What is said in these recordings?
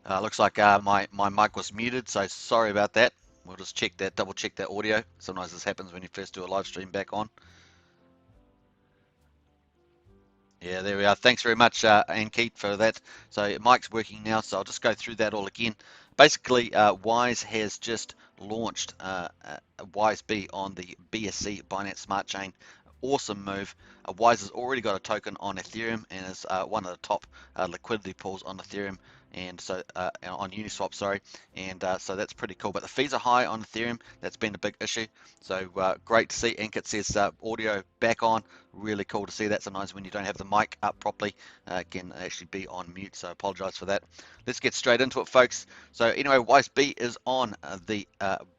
Looks like my mic was muted, so sorry about that. We'll just check that, double check that audio. Sometimes this happens when you first do a live stream back on. Yeah, there we are. Thanks very much, Ankit, for that. So mic's working now, so I'll just go through that all again. Basically, Wise has just launched WiseB on the BSC Binance Smart Chain. Awesome move. Wise has already got a token on Ethereum and is one of the top liquidity pools on Ethereum, and so on Uniswap, sorry, and so that's pretty cool. But the fees are high on Ethereum. That's been a big issue. So great to see. Ankit says audio back on. Really cool to see that. Sometimes when you don't have the mic up properly, it can actually be on mute, so I apologize for that. Let's get straight into it, folks. So anyway, WiseB is on the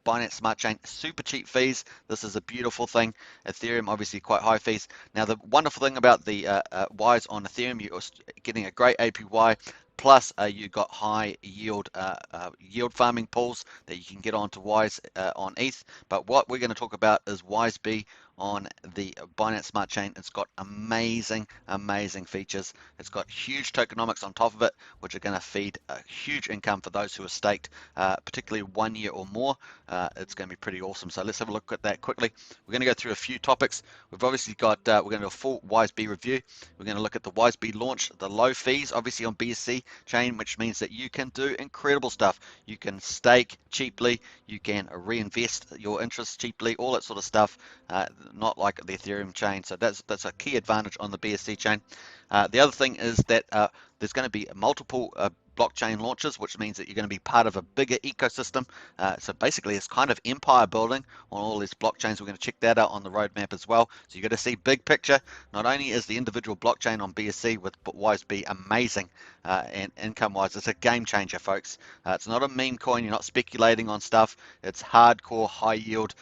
Binance Smart Chain. Super cheap fees. This is a beautiful thing. Ethereum, obviously quite high fees. Now, the wonderful thing about the Wise on Ethereum, you're getting a great APY, plus you got high yield yield farming pools that you can get onto Wise on ETH. But what we're going to talk about is WiseB on the Binance Smart Chain. It's got amazing features. It's got huge tokenomics on top of it, which are going to feed a huge income for those who are staked, particularly 1 year or more. It's going to be pretty awesome. So let's have a look at that quickly. We're going to go through a few topics. We've obviously got, we're going to do a full WiseB review. We're going to look at the WiseB launch, the low fees, obviously on BSC chain, which means that you can do incredible stuff. You can stake cheaply, you can reinvest your interest cheaply, all that sort of stuff. Not like the Ethereum chain. So that's a key advantage on the BSC chain. The other thing is that there's going to be multiple blockchain launches, which means that you're going to be part of a bigger ecosystem. So basically, it's kind of empire building on all these blockchains. We're going to check that out on the roadmap as well. So you're going to see big picture. Not only is the individual blockchain on BSC with WiseB amazing and income-wise, it's a game changer, folks. It's not a meme coin. You're not speculating on stuff. It's hardcore, high-yield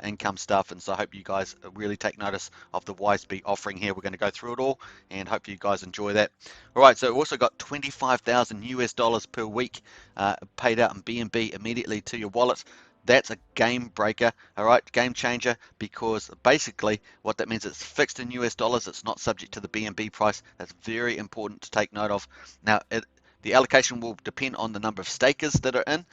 income stuff. And so I hope you guys really take notice of the WiseB offering here. We're going to go through it all and hope you guys enjoy that. All right, so we've also got 25,000 US dollars per week paid out in BNB immediately to your wallet. That's a game breaker, all right, game changer, because basically what that means, it's fixed in US dollars. It's not subject to the BNB price. That's very important to take note of. Now, the allocation will depend on the number of stakers that are in,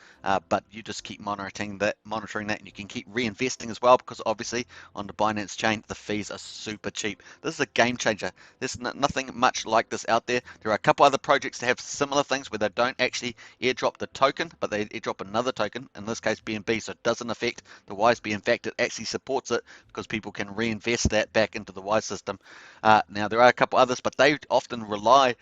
but you just keep monitoring that, and you can keep reinvesting as well, because obviously on the Binance chain, the fees are super cheap. This is a game changer. There's nothing much like this out there. There are a couple other projects that have similar things where they don't actually airdrop the token, but they airdrop another token, in this case BNB, so it doesn't affect the WiseB. In fact, it actually supports it because people can reinvest that back into the Wise system. Now, there are a couple others, but they often rely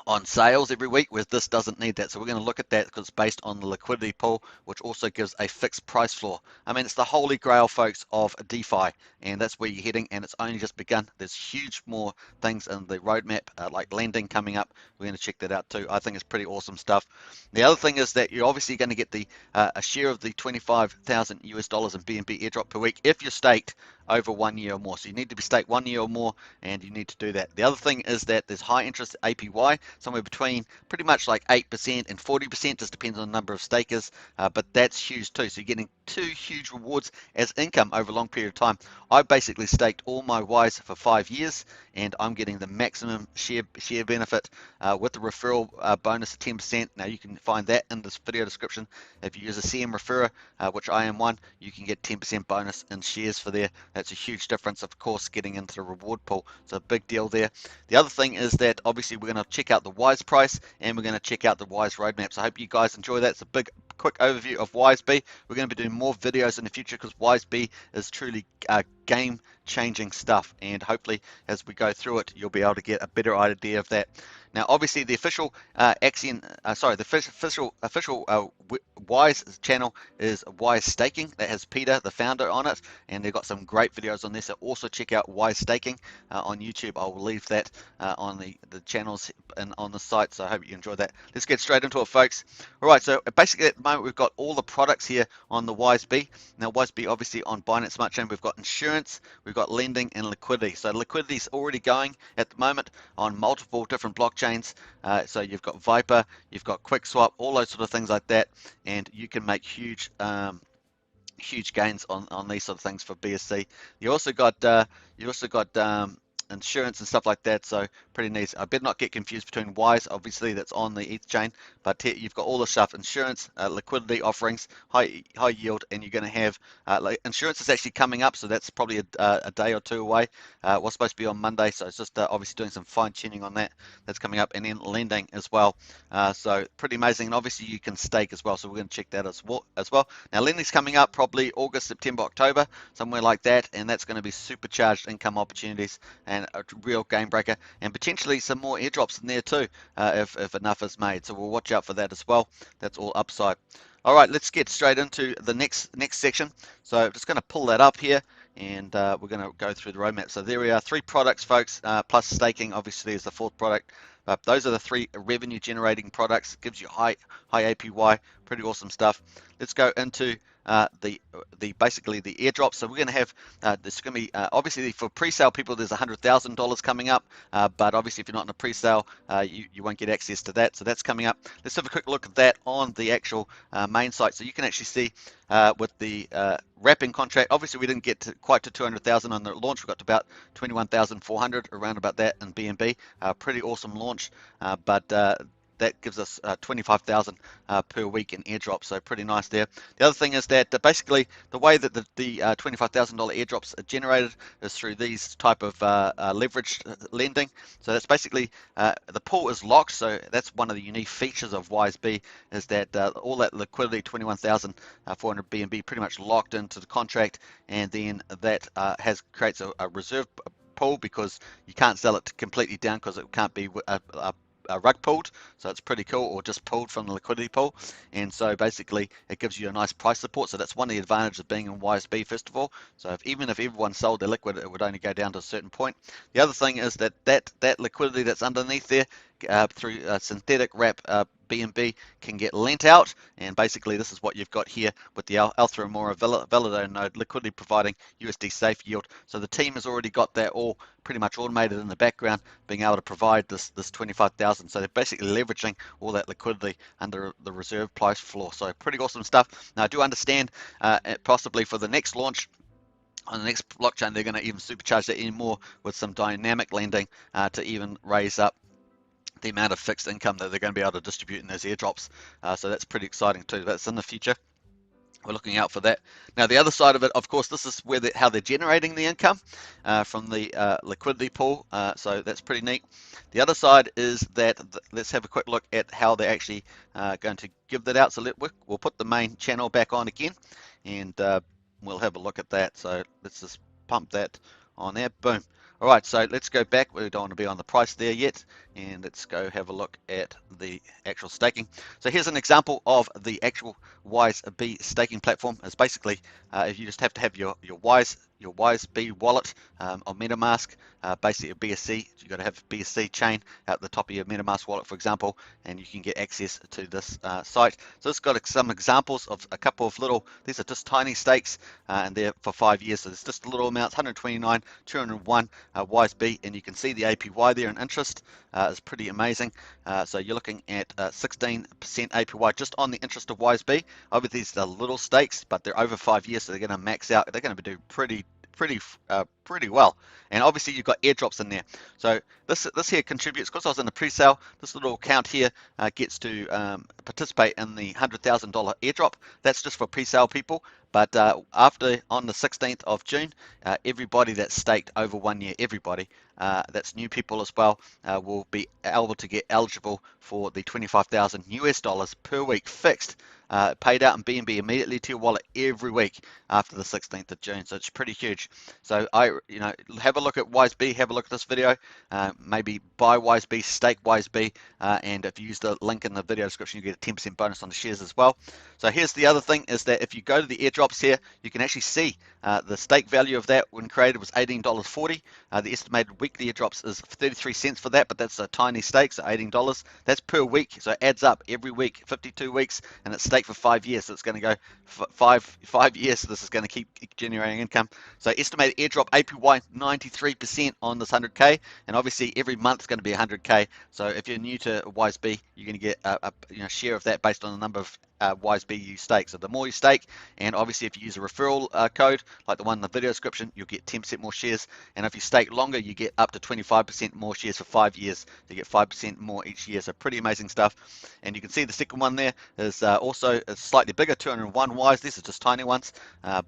on sales every week, whereas this doesn't need that. So we're going to look at that because it's based on the liquidity pool, which also gives a fixed price floor. I mean, it's the holy grail, folks, of DeFi, and that's where you're heading, and it's only just begun. There's huge more things in the roadmap, like lending coming up. We're going to check that out too. I think it's pretty awesome stuff. The other thing is that you're obviously going to get the a share of the 25,000 US dollars in BNB airdrop per week if you're staked over 1 year or more. So you need to be staked 1 year or more, and you need to do that. The other thing is that there's high interest APY, somewhere between pretty much like 8% and 40%, just depends on the number of stakers, but that's huge too. So you're getting two huge rewards as income over a long period of time. I basically staked all my Wise for 5 years, and I'm getting the maximum share benefit with the referral bonus of 10%. Now you can find that in this video description. If you use a CM referrer, which I am one, you can get 10% bonus in shares for there. That's a huge difference, of course, getting into the reward pool. It's a big deal there. The other thing is that obviously we're going to check out the Wise price, and we're going to check out the Wise roadmap. So I hope you guys enjoy that. It's a big quick overview of WiseB. We're going to be doing more videos in the future because WiseB is truly game changing stuff, and hopefully as we go through it, you'll be able to get a better idea of that. Now, obviously, the official official Wise channel is Wise Staking. That has Peter, the founder, on it, and they've got some great videos on this. So also check out Wise Staking on YouTube. I will leave that on the channels and on the site. So I hope you enjoy that. Let's get straight into it, folks. All right. So basically, at the moment, we've got all the products here on the WiseB. Now, WiseB obviously on Binance Smart Chain, we've got insurance, we've got lending, and liquidity. So liquidity is already going at the moment on multiple different blockchains. So you've got Viper, you've got QuickSwap, all those sort of things like that, and you can make huge gains on these sort of things for BSC. You also got insurance and stuff like that. So pretty neat. I better not get confused between WISE, obviously that's on the ETH chain, but here you've got all the stuff: insurance, liquidity offerings, high yield, and you're going to have like insurance is actually coming up, so that's probably a day or two away. It was supposed to be on Monday, so it's just obviously doing some fine tuning on that. That's coming up, and then lending as well. So pretty amazing, and obviously you can stake as well. So we're going to check that as well. Now lending's coming up probably August, September, October, somewhere like that, and that's going to be supercharged income opportunities and a real game breaker, and potentially some more airdrops in there too, if enough is made. So we'll watch out for that as well. That's all upside. All right, let's get straight into the next section. So I'm just going to pull that up here, and we're going to go through the roadmap. So there we are, 3 products, folks, plus staking obviously is the 4th product. Those are the 3 revenue generating products. It gives you high APY, pretty awesome stuff. Let's go into basically the airdrops. So we're going to have this is going to be obviously for pre-sale people. There's $100,000 coming up, but obviously if you're not in a pre-sale, you won't get access to that. So that's coming up. Let's have a quick look at that on the actual main site. So you can actually see with the wrapping contract. Obviously we didn't get quite to 200,000 on the launch. We got to about 21,400, around about that in BNB. Pretty awesome launch, but that gives us 25,000 per week in airdrops, so pretty nice there. The other thing is that basically the way that the $25,000 airdrops are generated is through these type of leveraged lending. So that's basically the pool is locked, so that's one of the unique features of wiseB, is that all that liquidity, 21,400 BNB, pretty much locked into the contract, and then that creates a reserve pool, because you can't sell it completely down because it can't be rug pulled, so it's pretty cool, or just pulled from the liquidity pool. And so basically it gives you a nice price support. So that's one of the advantages of being in wiseB, first of all. So even if everyone sold their liquid, it would only go down to a certain point. The other thing is that liquidity that's underneath there, through synthetic wrap BNB, can get lent out, and basically this is what you've got here with the Althra validator node, liquidity providing USD safe yield. So the team has already got that all pretty much automated in the background, being able to provide this 25,000. So they're basically leveraging all that liquidity under the reserve price floor. So pretty awesome stuff. Now I do understand possibly for the next launch, on the next blockchain, they're going to even supercharge that even more with some dynamic lending to even raise up the amount of fixed income that they're going to be able to distribute in those airdrops. So that's pretty exciting too. That's in the future. We're looking out for that. Now the other side of it, of course, this is where how they're generating the income from the liquidity pool. So that's pretty neat. The other side is that let's have a quick look at how they're actually going to give that out. So we'll put the main channel back on again, and we'll have a look at that. So let's just pump that on there. Boom. All right, so let's go back. We don't want to be on the price there yet, and let's go have a look at the actual staking. So here's an example of the actual wiseB staking platform. It's basically if you just have to have your wiseB wallet on MetaMask, basically a BSC. You've got to have a BSC chain at the top of your MetaMask wallet, for example, and you can get access to this site. So it's got some examples of a couple of little, these are just tiny stakes, and they're for 5 years. So it's just little amounts, 129, 201 wiseB, and you can see the APY there in interest is pretty amazing. So you're looking at 16% APY just on the interest of wiseB. Obviously these are little stakes, but they're over 5 years, so they're going to max out. They're going to do pretty well. And obviously you've got airdrops in there. So this here contributes, because I was in the pre-sale, this little account here gets to participate in the $100,000 airdrop. That's just for pre-sale people. But after, on the 16th of June, everybody that's staked over 1 year, everybody, that's new people as well, will be able to get eligible for the 25,000 US dollars per week fixed, paid out in BNB immediately to your wallet every week after the 16th of June. So it's pretty huge. So have a look at wiseB, have a look at this video, maybe buy wiseB, stake wiseB, and if you use the link in the video description, you get a 10% bonus on the shares as well. So here's the other thing, is that if you go to the airdrops here, you can actually see the stake value of that when created was $18.40. The estimated weekly airdrops is 33 cents for that, but that's a tiny stake, so $18. That's per week, so it adds up every week, 52 weeks, and it's staked for 5 years, so it's going to go five years. So this is going to keep generating income. So estimated airdrop APY 93% on this 100K, and obviously every month is going to be 100K. So if you're new to wiseB, you're going to get a share of that based on the number of wiseB you stake. So the more you stake, and obviously if you use a referral code like the one in the video description, you'll get 10% more shares. And if you stake longer, you get up to 25% more shares for 5 years. You get 5% more each year. So pretty amazing stuff. And you can see the second one there is also slightly bigger, 201 wise. These are just tiny ones,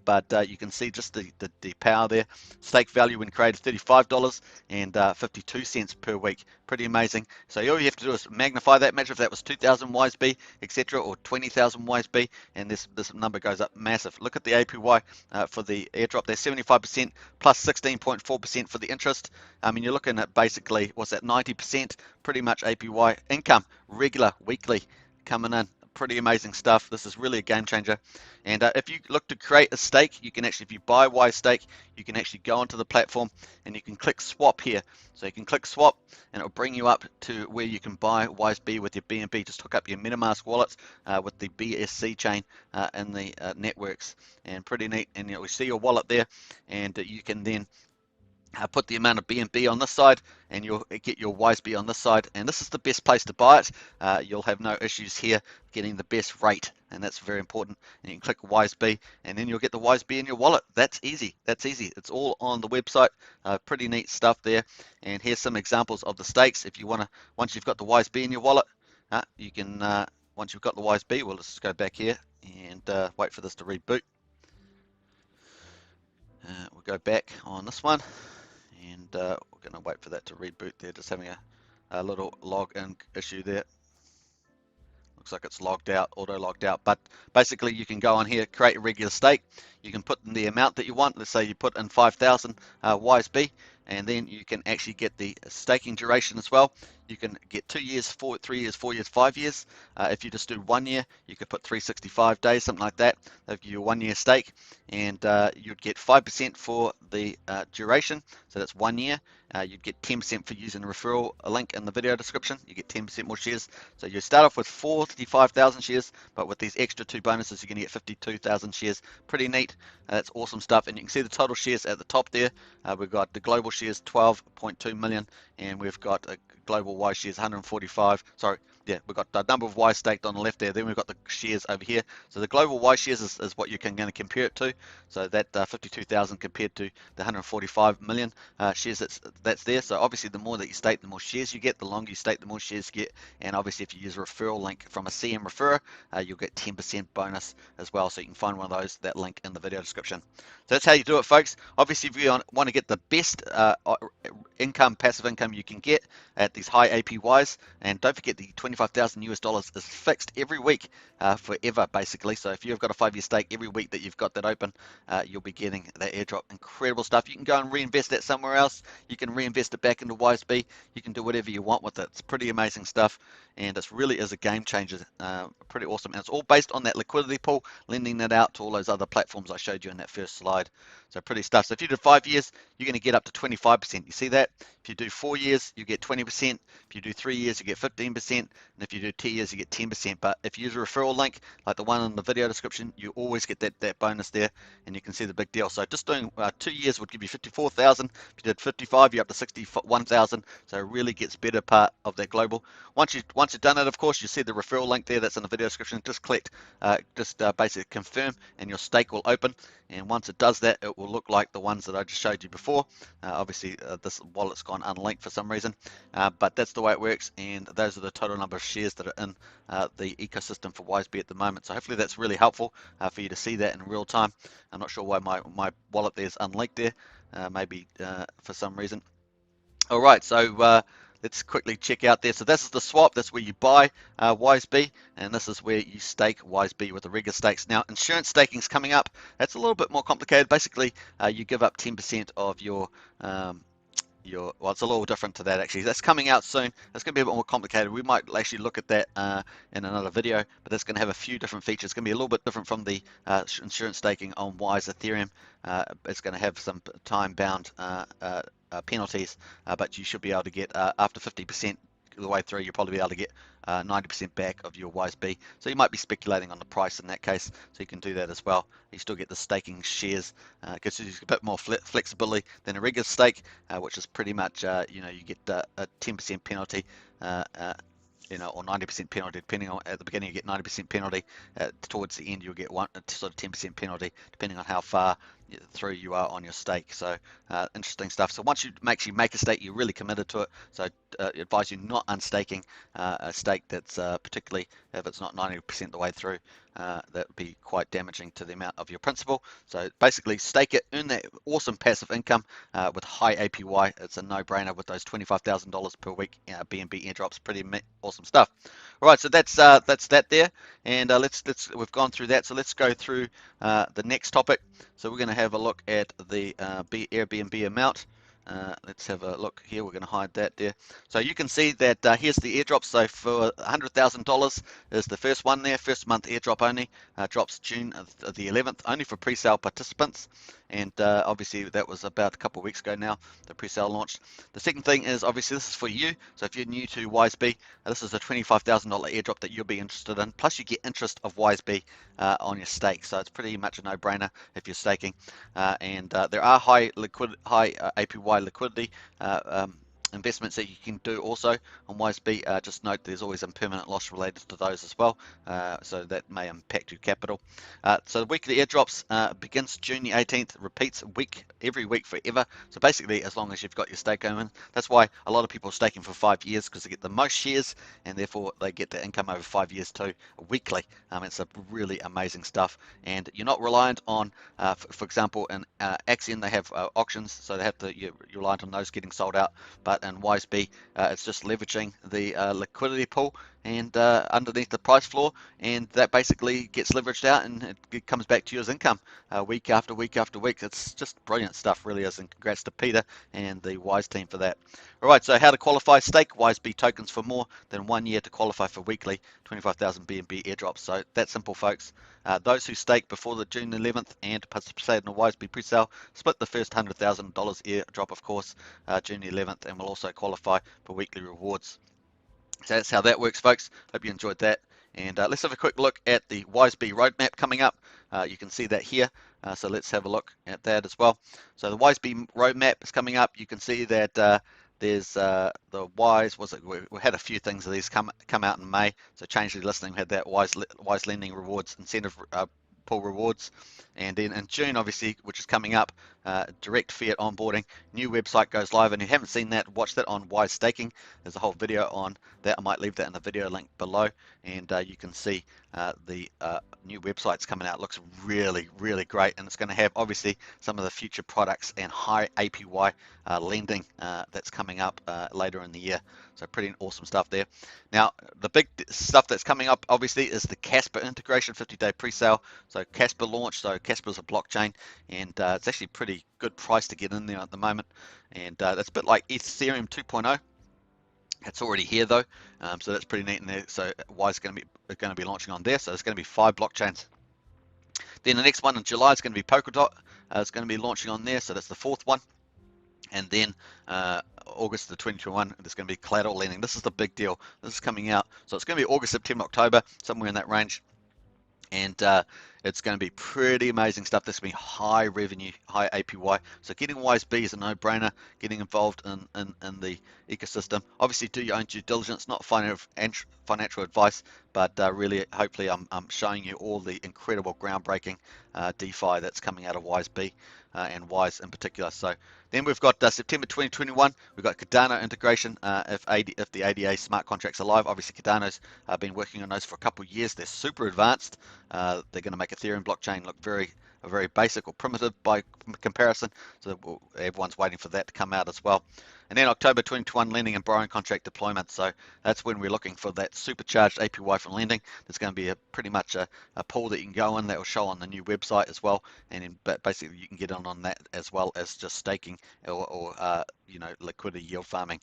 but you can see just the power there. Stake value when created $35 and 52 cents per week. Pretty amazing. So all you have to do is magnify that. Imagine if that was 2,000 wiseB, etc., or 20,000 wiseB, and this number goes up massive. Look at the APY for the airdrop. They're 75% plus 16.4% for the interest. I mean, you're looking at basically, what's that, 90% pretty much APY income, regular, weekly, coming in. Pretty amazing stuff. This is really a game changer. And if you look to create a stake, you can actually, if you buy WiseStake, you can actually go onto the platform and you can click swap here. So you can click swap and it will bring you up to where you can buy wiseB with your BNB. Just hook up your MetaMask wallet with the BSC chain in the networks. And pretty neat. And you'll see your wallet there, and you can then put the amount of BNB on this side, and you'll get your wiseB on this side, and this is the best place to buy it. You'll have no issues here getting the best rate, and that's very important. And you can click wiseB, and then you'll get the wiseB in your wallet. That's easy. That's easy. It's all on the website. Pretty neat stuff there. And here's some examples of the stakes. If you want to, once you've got the wiseB in your wallet, you can. Once you've got the wiseB, well, let's just go back here and wait for this to reboot. We'll go back on this one. And we're going to wait for that to reboot there, just having a little login issue there. Looks like it's logged out, auto logged out, but basically you can go on here, create a regular stake. You can put in the amount that you want. Let's say you put in 5,000 wiseB, and then you can actually get the staking duration as well. You can get 2 years, 3 years, 4 years, 5 years. If you just do 1 year, you could put 365 days, something like that. They'll give you a 1 year stake, and you'd get 5% for the duration. So that's 1 year. You'd get 10% for using a referral, a link in the video description. You get 10% more shares. So you start off with 45,000 shares, but with these extra 2 bonuses, you're going to get 52,000 shares. Pretty neat. That's awesome stuff. And you can see the total shares at the top there. We've got the global shares 12.2 million, and we've got a global Y shares 145. Sorry, yeah, we've got the number of Y staked on the left there. Then we've got the shares over here. So the global Y shares is what you're going to compare it to. So that 52,000 compared to the 145 million shares that's there. So obviously the more that you stake, the more shares you get. The longer you stake, the more shares you get. And obviously if you use a referral link from a CM referrer, you'll get 10% bonus as well. So you can find one of those, that link in the video description. So that's how you do it, folks. Obviously if you want to get the best passive income you can get at these high APYs, and don't forget the 25,000 US dollars is fixed every week forever, basically. So if you've got a 5-year stake, every week that you've got that open, you'll be getting that airdrop. Incredible stuff. You can go and reinvest that somewhere else. You can reinvest it back into wiseB. You can do whatever you want with it. It's pretty amazing stuff, and it really is a game changer. Pretty awesome, and it's all based on that liquidity pool, lending that out to all those other platforms I showed you in that first slide. So pretty stuff. So if you do 5 years, you're going to get up to 25%. You see that? If you do 4 years, you get 20%. If you do 3 years, you get 15%. And if you do 2 years, you get 10%. But if you use a referral link, like the one in the video description, you always get that bonus there, and you can see the big deal. So just doing 2 years would give you 54,000. If you did 55, you're up to 61,000. So it really gets better part of that global. Once you've done it, of course, you see the referral link there that's in the video description. Just click, basically confirm, and your stake will open. And once it does that, it will look like the ones that I just showed you before. Obviously, this wallet's gone unlinked for some reason, but that's the way it works. And those are the total number of shares that are in the ecosystem for wiseB at the moment. So hopefully that's really helpful for you to see that in real time. I'm not sure why my wallet there's unlinked there, maybe for some reason. All right, so let's quickly check out there. So this is the swap. That's where you buy wiseB, and this is where you stake wiseB with the regular stakes. Now, insurance staking is coming up. That's a little bit more complicated. Basically, you give up 10% of your well, it's a little different to that actually. That's coming out soon. It's going to be a bit more complicated. We might actually look at that in another video, but that's going to have a few different features. It's going to be a little bit different from the insurance staking on Wise Ethereum. It's going to have some time-bound penalties, but you should be able to get after 50% the way through, you'll probably be able to get 90% back of your wiseB. So you might be speculating on the price in that case, so you can do that as well. You still get the staking shares, gives you a bit more flexibility than a regular stake, which is pretty much, you get a 10% penalty or 90% penalty, depending on, at the beginning you get 90% penalty, towards the end you'll get one sort of 10% penalty, depending on how far through you are on your stake. So interesting stuff. So once you actually make a stake, you're really committed to it. So advise you not unstaking a stake that's particularly if it's not 90% the way through. That would be quite damaging to the amount of your principal. So basically stake it, earn that awesome passive income with high APY. It's a no-brainer with those $25,000 per week BNB airdrops. Pretty awesome stuff. All right, so that's that there, and we've gone through that. So let's go through the next topic. So we're going to have a look at the Airbnb amount. Let's have a look here. We're going to hide that there. So you can see that here's the airdrop. So for $100,000 is the first one there. First month airdrop only. Drops June the 11th, only for pre-sale participants. And obviously that was about a couple of weeks ago now, the pre-sale launched. The second thing is obviously this is for you. So if you're new to wiseB, this is a $25,000 airdrop that you'll be interested in. Plus you get interest of wiseB on your stake. So it's pretty much a no-brainer if you're staking. And there are high APY liquidity investments that you can do also on wiseB. Just note there's always impermanent loss related to those as well, so that may impact your capital. So the weekly airdrops begins June the 18th, repeats every week forever. So basically, as long as you've got your stake going, that's why a lot of people are staking for 5 years, because they get the most shares and therefore they get the income over 5 years too, weekly. It's a really amazing stuff, and you're not reliant on, for example, in Axion they have auctions, so you're reliant on those getting sold out. But in wiseB, it's just leveraging the liquidity pool and underneath the price floor, and that basically gets leveraged out and it comes back to you as income week after week after week. It's just brilliant stuff, really is, and congrats to Peter and the Wise team for that. All right, so how to qualify: stake wiseB tokens for more than 1 year to qualify for weekly 25,000 BNB airdrops. So that's simple, folks. Those who stake before the June 11th and participate in a wiseB pre-sale split the first $100,000 airdrop, of course, June 11th, and will also qualify for weekly rewards. So that's how that works, folks. Hope you enjoyed that. And let's have a quick look at the wiseB roadmap coming up. You can see that here. So let's have a look at that as well. So the wiseB roadmap is coming up. You can see that there's the Wise, we had a few things of these come out in May. So change the listing, we had that Wise lending rewards, incentive pool rewards. And then in June, obviously, which is coming up, direct fiat onboarding, new website goes live. And if you haven't seen that, watch that on Wise Staking. There's a whole video on that. I might leave that in the video link below, and you can see the new website's coming out. It looks really, really great, and it's going to have obviously some of the future products and high APY lending that's coming up later in the year. So pretty awesome stuff there. Now, the big stuff that's coming up obviously is the Casper integration, 50-day pre-sale. So Casper launched. So Casper's a blockchain, and it's actually pretty good price to get in there at the moment. And that's a bit like Ethereum 2.0. It's already here though, so that's pretty neat in there. So Wise is going to be launching on there. So there's going to be 5 blockchains. Then the next one in July is going to be Polkadot. It's going to be launching on there. So that's the 4th one. And then August of 2021, there's going to be collateral lending. This is the big deal. This is coming out. So it's going to be August, September, October, somewhere in that range. And it's going to be pretty amazing stuff. This will be high revenue, high APY. So getting wiseB is a no-brainer. Getting involved in the ecosystem. Obviously, do your own due diligence, not financial advice, but really, hopefully, I'm showing you all the incredible, groundbreaking DeFi that's coming out of wiseB and Wise in particular. So then we've got September 2021. We've got Cardano integration. If the ADA smart contracts are live, obviously Cardano's been working on those for a couple of years. They're super advanced. They're going to make Ethereum blockchain look very basic or primitive by comparison. So everyone's waiting for that to come out as well. And then October 2021, lending and borrowing contract deployment. So that's when we're looking for that supercharged APY from lending. There's going to be pretty much a pool that you can go in that will show on the new website as well. And basically you can get on that as well as just staking or liquidity yield farming.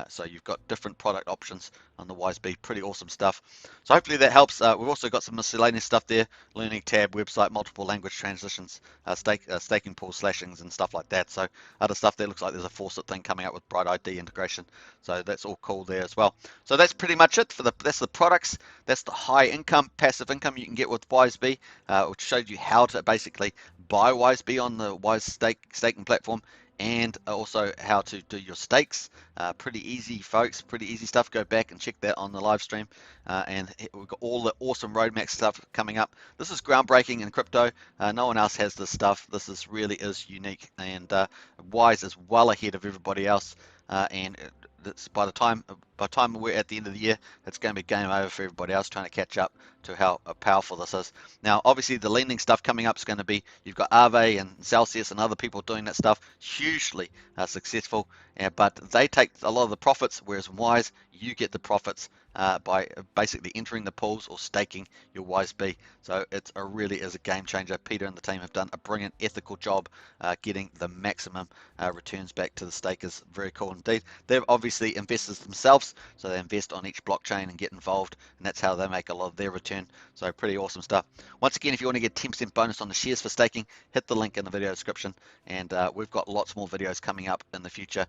So you've got different product options on the wiseB. Pretty awesome stuff. So hopefully that helps. We've also got some miscellaneous stuff there: learning tab, website, multiple language transitions, staking pool slashings and stuff like that. So other stuff there. Looks like there's a faucet thing coming up with Bright ID integration. So that's all cool there as well. So that's pretty much it for that's the products. That's the high income, passive income you can get with wiseB, which showed you how to basically buy wiseB on the Wise staking platform and also how to do your stakes. Pretty easy, folks, pretty easy stuff. Go back and check that on the live stream. And we've got all the awesome roadmap stuff coming up. This is groundbreaking in crypto. No one else has this stuff. This is really is unique, and Wise is well ahead of everybody else. And by the time we're at the end of the year, it's going to be game over for everybody else trying to catch up to how powerful this is. Now, obviously, the lending stuff coming up is going to be, you've got Aave and Celsius and other people doing that stuff, hugely successful, but they take a lot of the profits, whereas Wise, you get the profits by basically entering the pools or staking your WiseB. So it really is a game changer. Peter and the team have done a brilliant ethical job getting the maximum returns back to the stakers. Very cool indeed. They're obviously investors themselves, so they invest on each blockchain and get involved, and that's how they make a lot of their return. So pretty awesome stuff. Once again, if you want to get 10% bonus on the shares for staking, hit the link in the video description, and we've got lots more videos coming up in the future.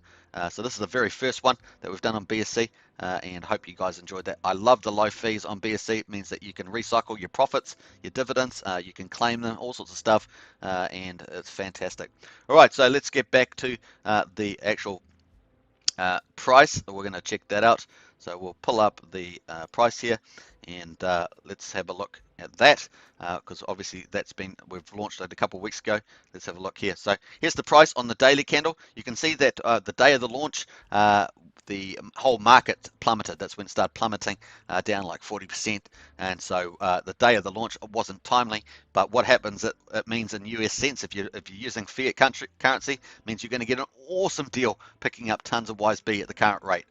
So this is the very first one that we've done on BSC, and hope you guys enjoyed that. I love the low fees on BSC. It means that you can recycle your profits, your dividends, you can claim them, all sorts of stuff, and it's fantastic. All right, so let's get back to the actual price. We're going to check that out. So we'll pull up the price here, and let's have a look at that, because obviously we've launched it a couple of weeks ago. Let's have a look here. So here's the price on the daily candle. You can see that the day of the launch, the whole market plummeted. That's when it started plummeting down like 40%. And so the day of the launch wasn't timely. But what happens? It means in US cents, if you're using fiat currency, means you're going to get an awesome deal picking up tons of WiseB at the current rate.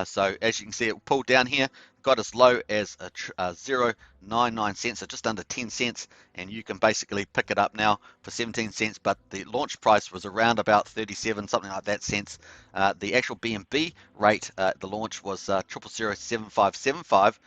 So as you can see, it pulled down here, got as low as 0.99 cents, so just under 10 cents, and you can basically pick it up now for 17 cents, but the launch price was around about 37, something like that cents. The actual BNB rate, the launch was 0.007575,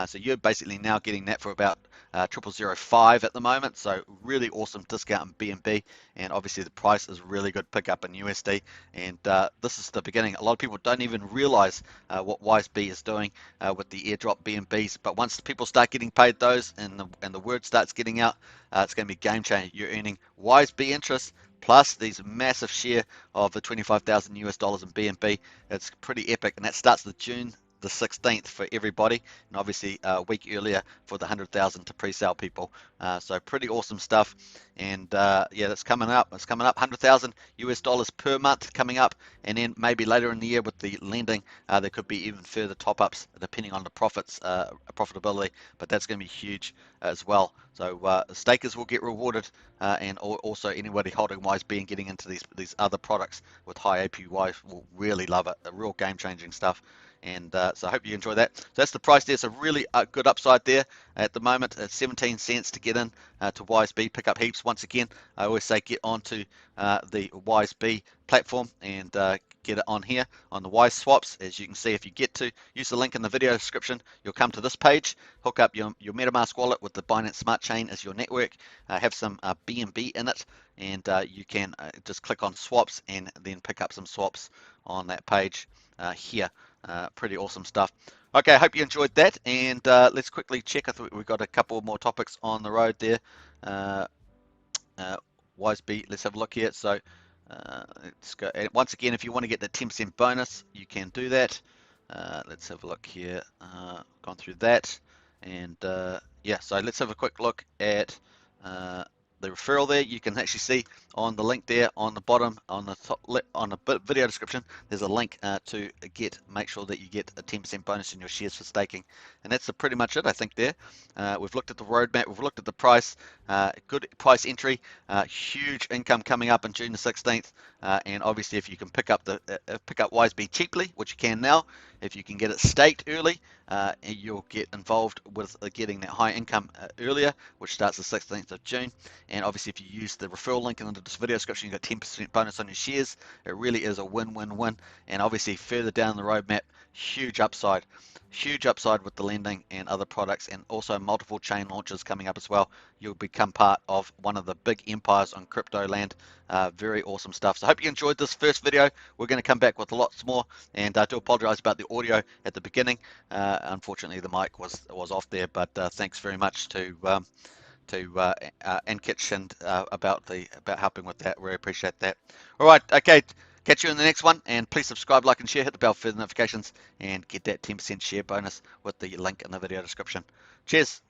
so you're basically now getting that for about 0.005 at the moment, so really awesome discount in BNB, and obviously the price is really good pickup in USD, and this is the beginning. A lot of people don't even realize what WiseB is doing with the airdrop BNBs, but once people start getting paid those and the word starts getting out, it's going to be game changer. You're earning WiseB interest plus these massive share of the 25,000 US dollars in BNB. It's pretty epic, and that starts the June the 16th for everybody, and obviously a week earlier for the 100,000 to pre-sale people. So pretty awesome stuff, and yeah, that's coming up. It's coming up 100,000 US dollars per month coming up, and then maybe later in the year with the lending, there could be even further top-ups depending on the profitability. But that's going to be huge as well. So stakers will get rewarded, and also anybody holding WiseB and getting into these other products with high APY will really love it. A real game-changing stuff. And so I hope you enjoy that. So that's the price there. So really good upside there at the moment. At 17 cents to get in to WiseB, pick up heaps. Once again, I always say get onto the WiseB platform and get it on here on the Wise Swaps. As you can see, if you get to use the link in the video description, you'll come to this page. Hook up your MetaMask wallet with the Binance Smart Chain as your network. Have some BNB in it, and you can just click on swaps and then pick up some swaps on that page here. Pretty awesome stuff. Okay, I hope you enjoyed that, and let's quickly check. I thought we've got a couple more topics on the road there. WiseB, let's have a look here. So let's go. And once again, if you want to get the 10% bonus, you can do that. Let's have a look here. Gone through that, and yeah, so let's have a quick look at the referral there. You can actually see on the link there on the bottom on the top on the video description, there's a link to make sure that you get a 10% bonus in your shares for staking, and that's pretty much it, I think. There we've looked at the roadmap, we've looked at the price, good price entry, huge income coming up in June the 16th, and obviously if you can pick up WiseB cheaply, which you can now, if you can get it staked early, you'll get involved with getting that high income earlier, which starts the 16th of June. And obviously if you use the referral link in this video description, you got 10% bonus on your shares. It really is a win-win-win. And obviously further down the roadmap, huge upside with the lending and other products, and also multiple chain launches coming up as well. You'll become part of one of the big empires on crypto land. Very awesome stuff. So I hope you enjoyed this first video. We're going to come back with lots more, and I do apologize about the audio at the beginning. Unfortunately the mic was off there, but thanks very much to to Ankit and about helping with that. Really appreciate that. All right, okay. Catch you in the next one, and please subscribe, like, and share. Hit the bell for the notifications, and get that 10% share bonus with the link in the video description. Cheers.